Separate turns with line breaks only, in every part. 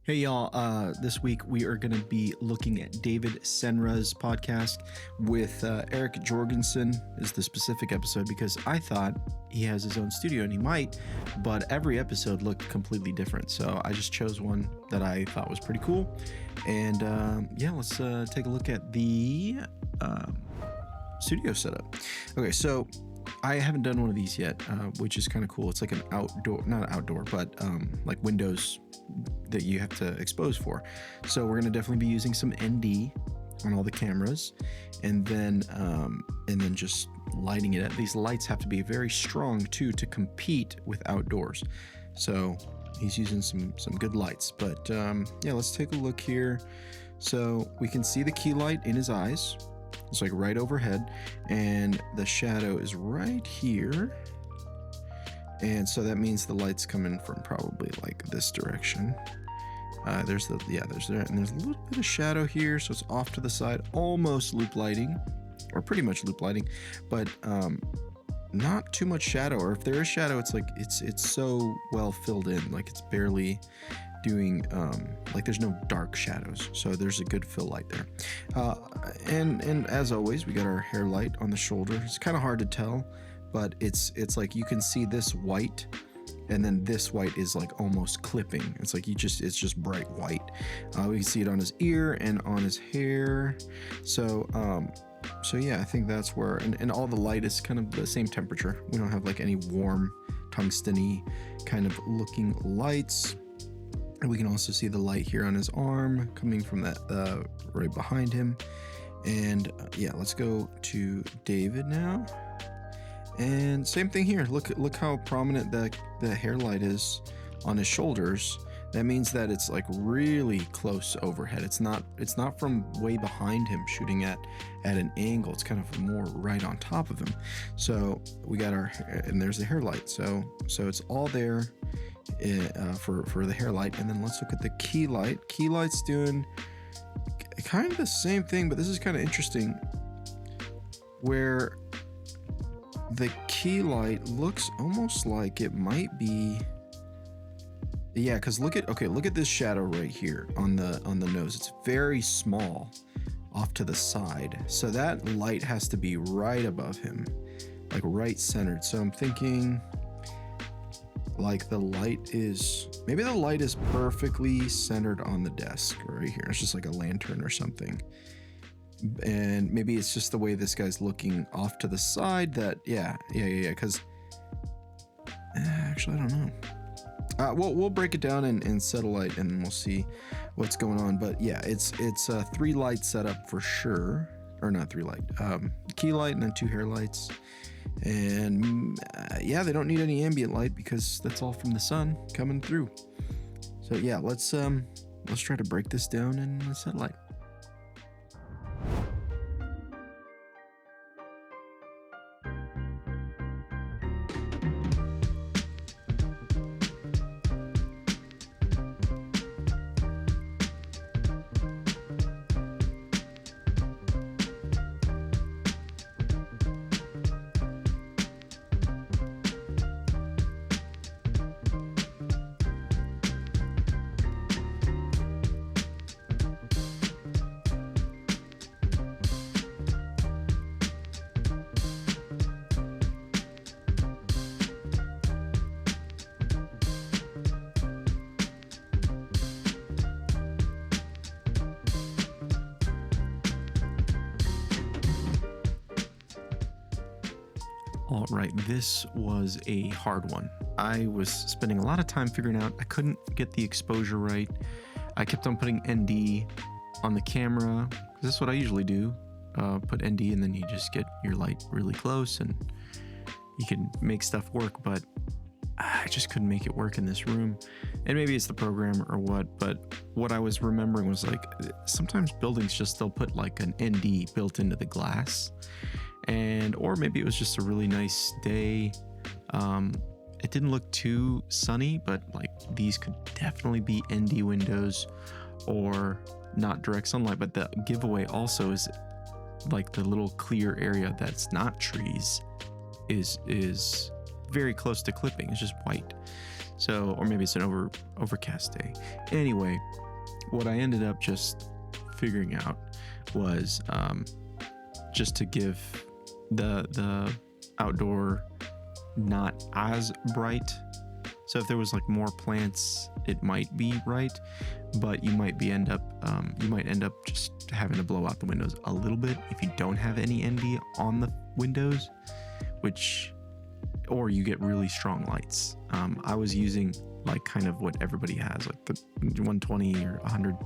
Hey y'all, this week we are going to be looking at David Senra's podcast with Eric Jorgensen is the specific episode because I thought he has his own studio and he might, but every episode looked completely different. So I just chose one that I thought was pretty cool. And let's take a look at the studio setup. Okay, so I haven't done one of these yet, which is kind of cool. It's like an outdoor, not outdoor, but like windows that you have to expose for. So we're going to definitely be using some ND on all the cameras, and then just lighting it. These lights have to be very strong too to compete with outdoors. So he's using some good lights. But let's take a look here. So we can see the key light in his eyes. It's like right overhead, and the shadow is right here. And so that means the light's coming from probably like this direction. There's there, and there's a little bit of shadow here, so it's off to the side, almost loop lighting, or pretty much loop lighting, but not too much shadow. Or if there is shadow, it's like it's so well filled in, like it's barely doing like there's no dark shadows, so there's a good fill light there. And as always, we got our hair light on the shoulder. It's kind of hard to tell, but it's like you can see this white, and then this white is like almost clipping. It's like it's just bright white. We can see it on his ear and on his hair. So yeah, I think that's where, and all the light is kind of the same temperature. We don't have like any warm tungsten-y kind of looking lights. And we can also see the light here on his arm coming from that right behind him. And let's go to David now. And same thing here. Look how prominent the hair light is on his shoulders. That means that it's like really close overhead. It's not from way behind him shooting at an angle. It's kind of more right on top of him. So we got and there's the hair light. So it's all there for the hair light. And then let's look at the key light. Key light's doing kind of the same thing, but this is kind of interesting, where the key light looks almost like it might be, because look at this shadow right here on the nose. It's very small off to the side, so that light has to be right above him, like right centered. So I'm thinking like maybe the light is perfectly centered on the desk right here. It's just like a lantern or something. And maybe it's just the way this guy's looking off to the side that, because actually, I don't know. We'll break it down in satellite and we'll see what's going on. But it's a 3 light setup for sure, or not 3 light, key light and then 2 hair lights. And they don't need any ambient light because that's all from the sun coming through. So let's try to break this down in the satellite. All right, this was a hard one. I was spending a lot of time figuring out, I couldn't get the exposure right. I kept on putting ND on the camera, because that's what I usually do. Put ND and then you just get your light really close and you can make stuff work, but I just couldn't make it work in this room. And maybe it's the program or what, but what I was remembering was like, sometimes buildings just, they'll put like an ND built into the glass. Or maybe it was just a really nice day. It didn't look too sunny, but like these could definitely be ND windows or not direct sunlight. But the giveaway also is like the little clear area that's not trees is very close to clipping. It's just white. So, or maybe it's an overcast day. Anyway, what I ended up just figuring out was just to give the outdoor not as bright. So if there was like more plants, it might be right, but you might end up just having to blow out the windows a little bit if you don't have any ND on the windows, or you get really strong lights. I was using like kind of what everybody has, like the 120 or 100,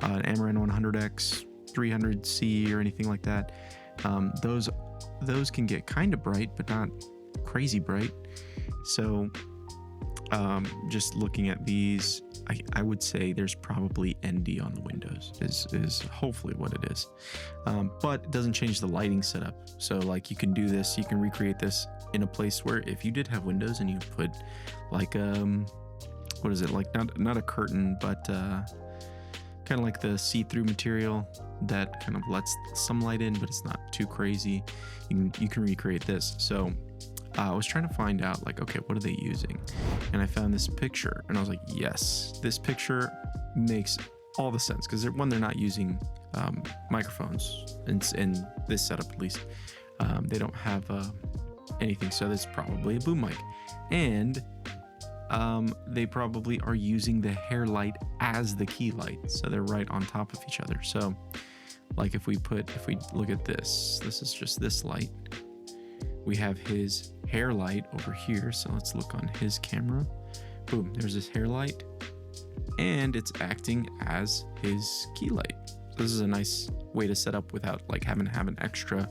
an Amaran 100X, 300C or anything like that. Those can get kind of bright, but not crazy bright. So just looking at these, I would say there's probably ND on the windows is hopefully what it is. But it doesn't change the lighting setup. So like you can do this, you can recreate this in a place where if you did have windows and you put like what is it, like not a curtain, but kind of like the see-through material that kind of lets some light in, but it's not too crazy. You can recreate this. So I was trying to find out, like, okay, what are they using? And I found this picture, and I was like, yes, this picture makes all the sense, because they're not using microphones in this setup, at least. They don't have anything, so that's probably a boom mic. And they probably are using the hair light as the key light, so they're right on top of each other. So like if we look at this is just this light. We have his hair light over here, so let's look on his camera. Boom, there's his hair light, and it's acting as his key light. So this is a nice way to set up without like having to have an extra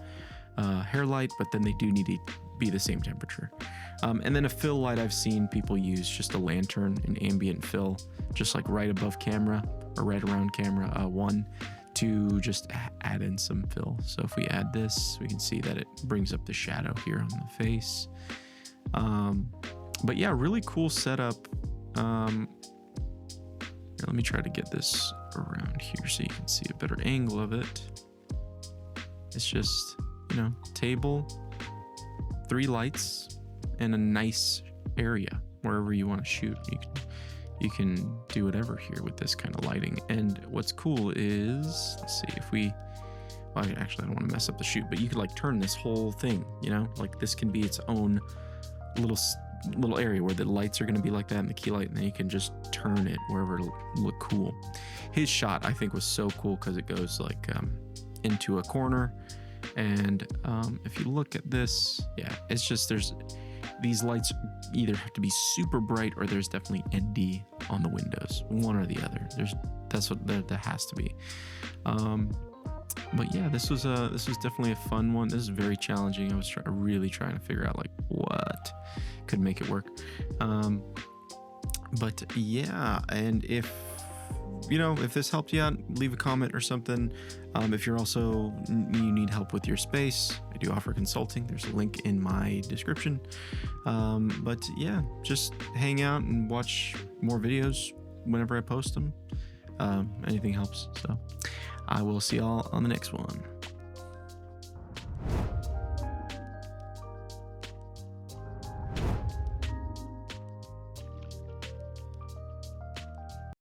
hair light, but then they do need to be the same temperature. And then a fill light, I've seen people use just a lantern, an ambient fill, just like right above camera or right around camera one, to just add in some fill. So if we add this, we can see that it brings up the shadow here on the face. But yeah, really cool setup. Here, let me try to get this around here so you can see a better angle of it. It's just, table, 3 lights, and a nice area wherever you want to shoot. You can do whatever here with this kind of lighting. And what's cool is, let's see if actually I don't want to mess up the shoot, but you could like turn this whole thing, like this can be its own little area where the lights are going to be like that and the key light, and then you can just turn it wherever it'll look cool. His shot I think was so cool because it goes like into a corner, and if you look at this, yeah, it's just these lights either have to be super bright or there's definitely ND on the windows, one or the other. That has to be. But yeah, this was definitely a fun one. This is very challenging. I was really trying to figure out like what could make it work. But yeah, and if this helped you out, leave a comment or something. If you need help with your space, I do offer consulting. There's a link in my description. But yeah, just hang out and watch more videos whenever I post them. Anything helps. So I will see y'all on the next one.